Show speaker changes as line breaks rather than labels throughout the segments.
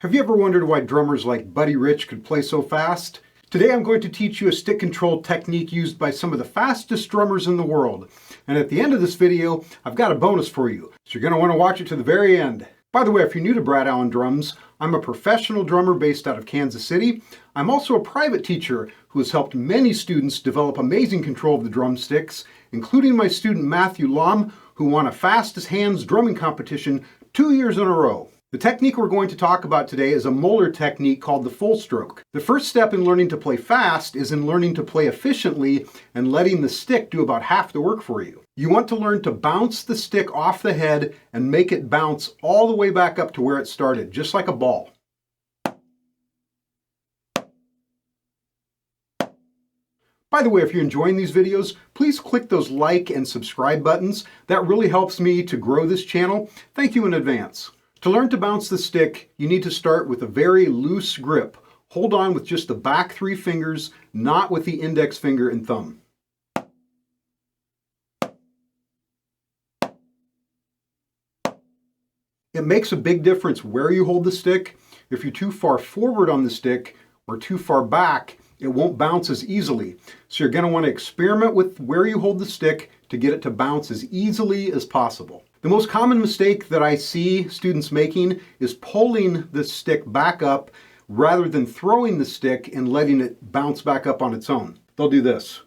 Have you ever wondered why drummers like Buddy Rich could play so fast? Today I'm going to teach you a stick control technique used by some of the fastest drummers in the world. And at the end of this video, I've got a bonus for you, so you're going to want to watch it to the very end. By the way, if you're new to Brad Allen Drums, I'm a professional drummer based out of Kansas City. I'm also a private teacher who has helped many students develop amazing control of the drumsticks, including my student Matthew Lam, who won a fastest hands drumming competition 2 years in a row. The technique we're going to talk about today is a molar technique called the full stroke. The first step in learning to play fast is in learning to play efficiently and letting the stick do about half the work for you. You want to learn to bounce the stick off the head and make it bounce all the way back up to where it started, just like a ball. By the way, if you're enjoying these videos, please click those like and subscribe buttons. That really helps me to grow this channel. Thank you in advance. To learn to bounce the stick, you need to start with a very loose grip. Hold on with just the back 3 fingers, not with the index finger and thumb. It makes a big difference where you hold the stick. If you're too far forward on the stick or too far back, it won't bounce as easily. So you're going to want to experiment with where you hold the stick to get it to bounce as easily as possible. The most common mistake that I see students making is pulling the stick back up rather than throwing the stick and letting it bounce back up on its own. They'll do this.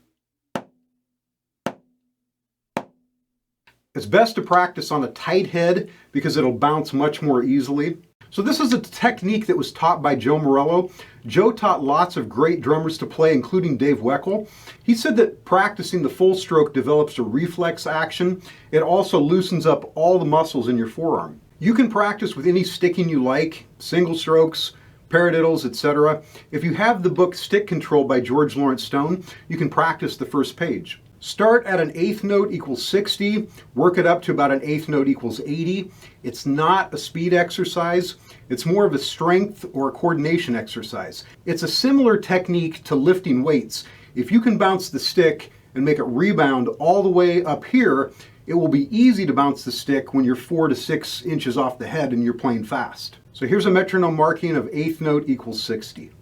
It's best to practice on a tight head because it'll bounce much more easily. So this is a technique that was taught by Joe Morello. Joe taught lots of great drummers to play, including Dave Weckl. He said that practicing the full stroke develops a reflex action. It also loosens up all the muscles in your forearm. You can practice with any sticking you like, single strokes, paradiddles, etc. If you have the book Stick Control by George Lawrence Stone, you can practice the first page. Start at an eighth note equals 60, work it up to about an eighth note equals 80. It's not a speed exercise, it's more of a strength or a coordination exercise. It's a similar technique to lifting weights. If you can bounce the stick and make it rebound all the way up here, it will be easy to bounce the stick when you're 4 to 6 inches off the head and you're playing fast. So here's a metronome marking of eighth note equals 60.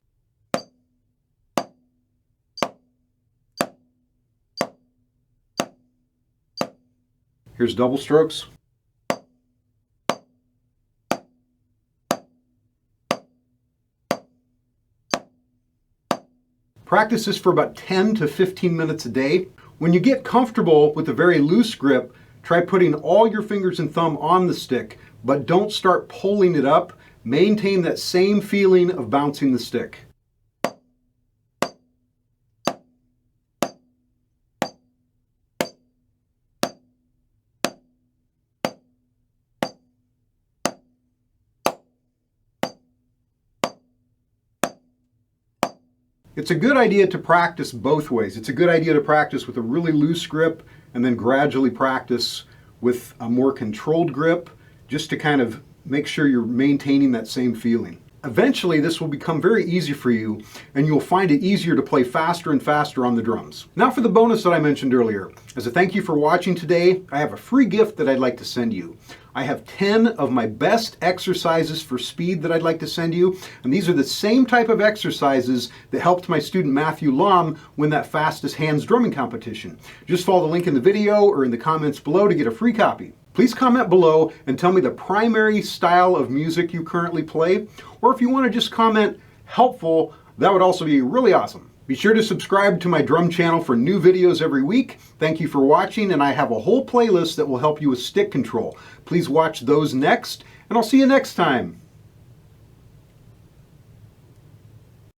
Here's double strokes. Practice this for about 10 to 15 minutes a day. When you get comfortable with a very loose grip, try putting all your fingers and thumb on the stick, but don't start pulling it up. Maintain that same feeling of bouncing the stick. It's a good idea to practice both ways. It's a good idea to practice with a really loose grip and then gradually practice with a more controlled grip just to kind of make sure you're maintaining that same feeling. Eventually, this will become very easy for you and you'll find it easier to play faster and faster on the drums. Now for the bonus that I mentioned earlier. As a thank you for watching today, I have a free gift that I'd like to send you. I have 10 of my best exercises for speed that I'd like to send you, and these are the same type of exercises that helped my student Matthew Lam win that fastest hands drumming competition. Just follow the link in the video or in the comments below to get a free copy. Please comment below and tell me the primary style of music you currently play, or if you want to just comment helpful, that would also be really awesome. Be sure to subscribe to my drum channel for new videos every week. Thank you for watching, and I have a whole playlist that will help you with stick control. Please watch those next, and I'll see you next time.